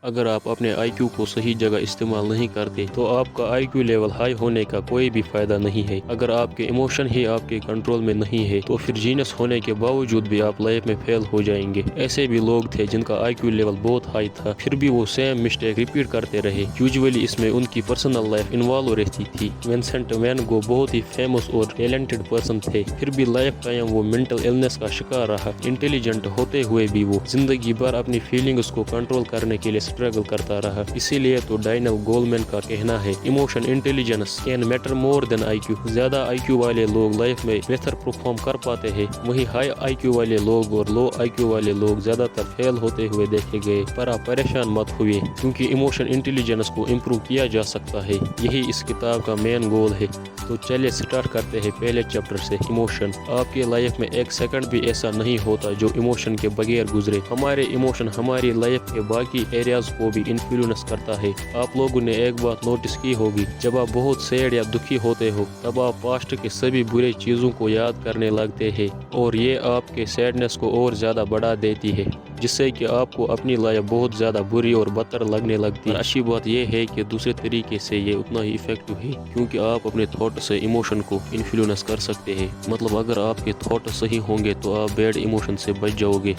اگر آپ اپنے آئی کیو کو صحیح جگہ استعمال نہیں کرتے تو آپ کا آئی کیو لیول ہائی ہونے کا کوئی بھی فائدہ نہیں ہے۔ اگر آپ کے ایموشن ہی آپ کے کنٹرول میں نہیں ہے تو پھر جینیس ہونے کے باوجود بھی آپ لائف میں فیل ہو جائیں گے۔ ایسے بھی لوگ تھے جن کا آئی کیو لیول بہت ہائی تھا، پھر بھی وہ سیم مسٹیک ریپیٹ کرتے رہے۔ یوزولی اس میں ان کی پرسنل لائف انوالو رہتی تھی۔ ونسنٹ وین گو بہت ہی فیمس اور ٹیلنٹڈ پرسن تھے، پھر بھی لائف ٹائم وہ مینٹل النس کا شکار رہا۔ انٹیلیجنٹ ہوتے ہوئے بھی وہ زندگی بھر اپنی فیلنگز کو کنٹرول کرنے کے لیے اسٹرگل کرتا رہا۔ اسی لیے تو ڈینیل گولمین کا کہنا ہے، ایموشن انٹیلیجنس کین میٹر مور دین آئی کیو۔ زیادہ آئی کیو والے لوگ لائف میں بہتر پرفارم کر پاتے ہیں، وہیں ہائی آئی کیو والے لوگ اور لو آئی کیو والے لوگ زیادہ تر فیل ہوتے ہوئے دیکھے گئے۔ پر آپ پریشان مت ہوئے، کیونکہ ایموشن انٹیلیجنس کو امپروو کیا جا سکتا ہے، یہی اس کتاب کا مین گول ہے۔ تو چلیے سٹارٹ کرتے ہیں پہلے چیپٹر سے، ایموشن۔ آپ کی لائف میں ایک سیکنڈ بھی ایسا نہیں ہوتا جو ایموشن کے بغیر گزرے۔ ہمارے ایموشن ہماری لائف کے باقی ایریاز کو بھی انفلوئنس کرتا ہے۔ آپ لوگوں نے ایک بات نوٹس کی ہوگی، جب آپ بہت سیڈ یا دکھی ہوتے ہو تب آپ پاسٹ کے سبھی برے چیزوں کو یاد کرنے لگتے ہیں، اور یہ آپ کے سیڈنس کو اور زیادہ بڑھا دیتی ہے، جس سے کہ آپ کو اپنی لائف بہت زیادہ بری اور بدتر لگنے لگتی ہے۔ اچھی بات یہ ہے کہ دوسرے طریقے سے یہ اتنا ہی افیکٹو ہے، کیونکہ آپ اپنے تھاٹ سے ایموشن کو انفلوئنس کر سکتے ہیں۔ مطلب اگر آپ کے تھاٹ صحیح ہوں گے تو آپ بیڈ ایموشن سے بچ جاؤ گے۔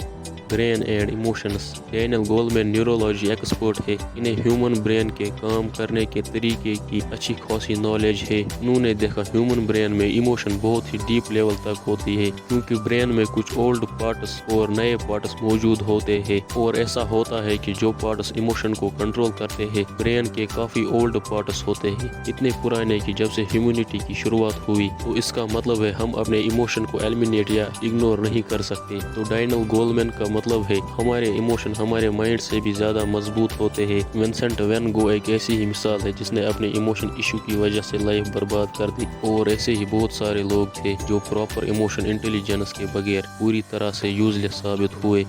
Brain and emotions. Daniel Goleman neurology expert ہے، انہیں ہیومن برین کے کام کرنے کے طریقے کی اچھی خاصی نالج ہے۔ انہوں نے دیکھا ہیومن برین میں ایموشن بہت ہی ڈیپ لیول تک ہوتی ہے، کیونکہ برین میں کچھ اولڈ پارٹس اور نئے پارٹس موجود ہوتے ہیں، اور ایسا ہوتا ہے کہ جو پارٹس ایموشن کو کنٹرول کرتے ہیں برین کے کافی اولڈ پارٹس ہوتے ہیں، اتنے پرانے کہ جب سے ہیومینٹی کی شروعات ہوئی۔ تو اس کا مطلب ہے ہم اپنے ایموشن کو ایلیمینیٹ یا اگنور نہیں کر سکتے۔ تو ڈینیل گولمین کا مطلب ہے ہمارے ایموشن ہمارے مائنڈ سے بھی زیادہ مضبوط ہوتے ہیں۔ ونسنٹ وین گو ایک ایسی ہی مثال ہے جس نے اپنے ایموشن ایشو کی وجہ سے لائف برباد کر دی، اور ایسے ہی بہت سارے لوگ تھے جو پراپر ایموشن انٹیلیجنس کے بغیر پوری طرح سے یوز لیس ثابت ہوئے۔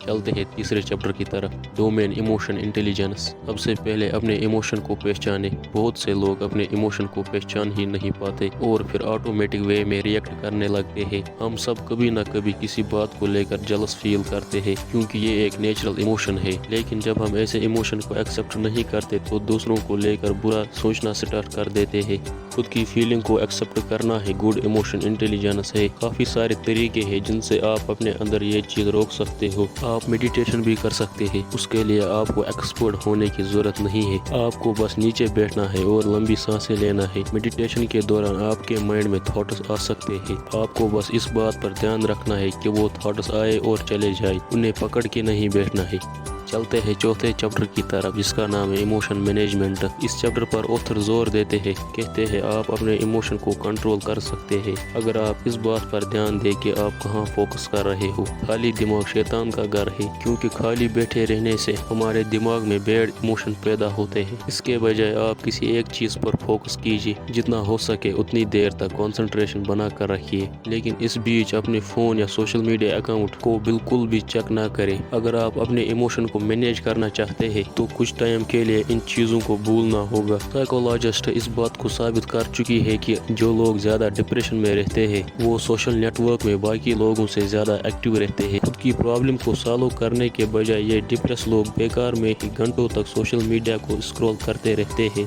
چلتے ہیں تیسرے چیپٹر کی طرف، ڈومین ایموشن انٹیلیجنس۔ سب سے پہلے اپنے ایموشن کو پہچانے۔ بہت سے لوگ اپنے ایموشن کو پہچان ہی نہیں پاتے اور پھر آٹومیٹک وے میں ریئیکٹ کرنے لگتے ہیں۔ ہم سب کبھی نہ کبھی کسی بات کو لے کر جلس فیل کرتے ہیں، کیونکہ یہ ایک نیچرل ایموشن ہے، لیکن جب ہم ایسے ایموشن کو ایکسیپٹ نہیں کرتے تو دوسروں کو لے کر برا سوچنا سٹارٹ کر دیتے ہیں۔ خود کی فیلنگ کو ایکسیپٹ کرنا ہے گڈ ایموشن انٹیلیجنس ہے۔ کافی سارے طریقے ہیں جن سے آپ اپنے اندر یہ چیز روک سکتے ہو۔ آپ میڈیٹیشن بھی کر سکتے ہیں، اس کے لیے آپ کو ایکسپرٹ ہونے کی ضرورت نہیں ہے، آپ کو بس نیچے بیٹھنا ہے اور لمبی سانسیں لینا ہے۔ میڈیٹیشن کے دوران آپ کے مائنڈ میں تھاٹس آ سکتے ہیں، آپ کو بس اس بات پر دھیان رکھنا ہے کہ وہ تھاٹس آئے اور چلے جائے، انہیں پکڑ کے نہیں بیٹھنا ہے۔ چلتے ہیں چوتھے چیپٹر کی طرف جس کا نام ہے ایموشن مینجمنٹ۔ اس چیپٹر پر آتھر زور دیتے ہیں، کہتے ہیں آپ اپنے ایموشن کو کنٹرول کر سکتے ہیں اگر آپ اس بات پر دھیان دیں کہ آپ کہاں فوکس کر رہے ہو۔ خالی دماغ شیطان کا گھر ہے، کیونکہ خالی بیٹھے رہنے سے ہمارے دماغ میں بیڈ ایموشن پیدا ہوتے ہیں۔ اس کے بجائے آپ کسی ایک چیز پر فوکس کیجیے، جتنا ہو سکے اتنی دیر تک کنسنٹریشن بنا کر رکھیے، لیکن اس بیچ اپنے فون یا سوشل میڈیا اکاؤنٹ کو بالکل بھی چیک نہ کریں۔ اگر آپ اپنے ایموشن کو مینیج کرنا چاہتے ہیں تو کچھ ٹائم کے لیے ان چیزوں کو بھولنا ہوگا۔ سائیکولوجسٹ اس بات کو ثابت کر چکی ہے کہ جو لوگ زیادہ ڈپریشن میں رہتے ہیں وہ سوشل نیٹ ورک میں باقی لوگوں سے زیادہ ایکٹیو رہتے ہیں۔ خود کی پرابلم کو سالو کرنے کے بجائے یہ ڈپریس لوگ بیکار میں ہی گھنٹوں تک سوشل میڈیا کو اسکرول کرتے رہتے ہیں۔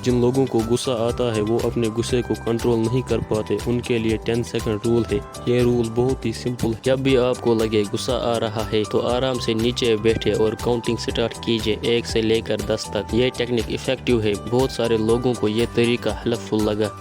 جن لوگوں کو غصہ آتا ہے وہ اپنے غصے کو کنٹرول نہیں کر پاتے، ان کے لیے 10 سیکنڈ رول ہے۔ یہ رول بہت ہی سمپل ہے، جب بھی آپ کو لگے غصہ آ رہا ہے تو آرام سے نیچے بیٹھے اور کاؤنٹنگ سٹارٹ کیجئے 1 سے لے کر 10 تک۔ یہ ٹیکنیک افیکٹو ہے، بہت سارے لوگوں کو یہ طریقہ ہیلپ فل لگا۔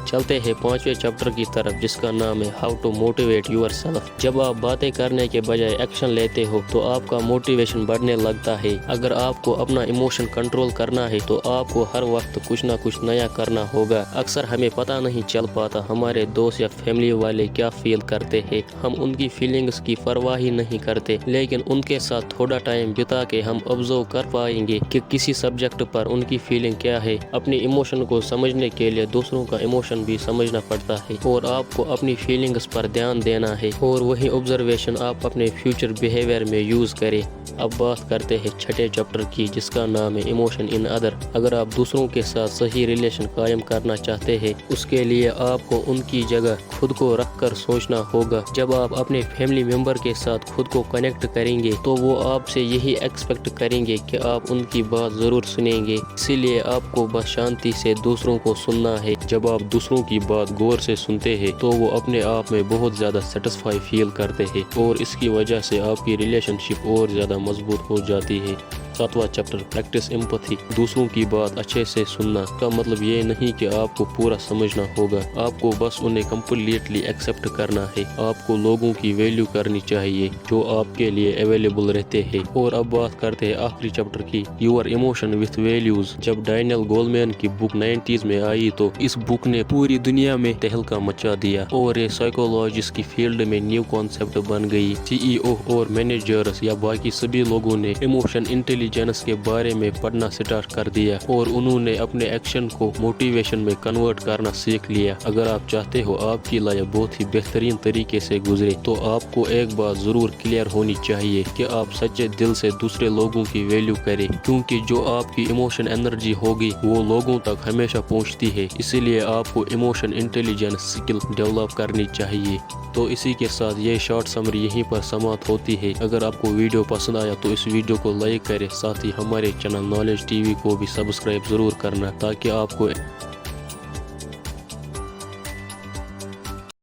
چلتے ہیں 5ویں چیپٹر کی طرف جس کا نام ہے how to motivate yourself. جب آپ باتیں کرنے کے بجائے ایکشن لیتے ہو تو آپ کا موٹیویشن بڑھنے لگتا ہے۔ اگر آپ کو اپنا ایموشن کنٹرول کرنا ہے تو آپ کو ہر وقت کچھ نہ کچھ نیا کرنا ہوگا۔ اکثر ہمیں پتہ نہیں چل پاتا ہمارے دوست یا فیملی والے کیا فیل کرتے ہیں، ہم ان کی فیلنگز کی پرواہ ہی نہیں کرتے، لیکن ان کے ساتھ تھوڑا ٹائم بتا کے ہم آبزرو کر پائیں گے کہ کسی سبجیکٹ پر ان کی فیلنگ کیا ہے۔ اپنی ایموشن کو سمجھنے کے لیے دوسروں کا ایموشن ایموشن بھی سمجھنا پڑتا ہے اور آپ کو اپنی فیلنگز پر دھیان دینا ہے اور وہی آبزرویشن آپ اپنے فیوچر بیہیویئر میں یوز کریں۔ اب بات کرتے ہیں چھٹے چیپٹر کی جس کا نام ہے ایموشن ان ادر۔ اگر آپ دوسروں کے ساتھ صحیح ریلیشن قائم کرنا چاہتے ہیں اس کے لیے آپ کو ان کی جگہ خود کو رکھ کر سوچنا ہوگا۔ جب آپ اپنے فیملی ممبر کے ساتھ خود کو کنیکٹ کریں گے تو وہ آپ سے یہی ایکسپیکٹ کریں گے کہ آپ ان کی بات ضرور سنیں گے، اسی لیے آپ کو بس شانتی سے دوسروں کو سننا ہے۔ جب آپ دوسروں کی بات غور سے سنتے ہیں تو وہ اپنے آپ میں بہت زیادہ سیٹسفائی فیل کرتے ہیں اور اس کی وجہ سے آپ کی ریلیشن شپ اور زیادہ مضبوط ہو جاتی ہے۔ 7واں چیپٹر پریکٹس ایمپتھی، دوسروں کی بات اچھے سے سننا کا مطلب یہ نہیں کہ آپ کو پورا سمجھنا ہوگا، آپ کو بس انہیں کمپلیٹلی ایکسیپٹ کرنا ہے۔ آپ کو لوگوں کی ویلیو کرنی چاہیے جو آپ کے لیے اویلیبل رہتے ہیں۔ اور اب بات کرتے ہیں آخری چیپٹر کی، یور ایموشن وتھ ویلیوز۔ جب ڈینیل گولمین کی بک 90s میں آئی تو اس بک نے پوری دنیا میں تہلکہ مچا دیا اور یہ سائیکولوجسٹ کی فیلڈ میں نیو کانسیپٹ بن گئی۔ CEO اور مینیجرز یا باقی سبھی لوگوں نے ایموشن انٹیلیجنس کے بارے میں پڑھنا سٹارٹ کر دیا اور انہوں نے اپنے ایکشن کو موٹیویشن میں کنورٹ کرنا سیکھ لیا۔ اگر آپ چاہتے ہو آپ کی لائف بہت ہی بہترین طریقے سے گزرے تو آپ کو ایک بات ضرور کلیئر ہونی چاہیے کہ آپ سچے دل سے دوسرے لوگوں کی ویلیو کریں، کیونکہ جو آپ کی ایموشن انرجی ہوگی وہ لوگوں تک ہمیشہ پہنچتی ہے۔ اسی لیے آپ کو ایموشن انٹیلیجنس اسکل ڈیولپ کرنی چاہیے۔ تو اسی کے ساتھ یہ شارٹ سمری یہیں پر سماپت ہوتی ہے۔ اگر آپ کو ویڈیو پسند آیا تو اس ویڈیو کو لائک کریں، ساتھ ہی ہمارے چینل نالج ٹی وی کو بھی سبسکرائب ضرور کرنا تاکہ آپ کو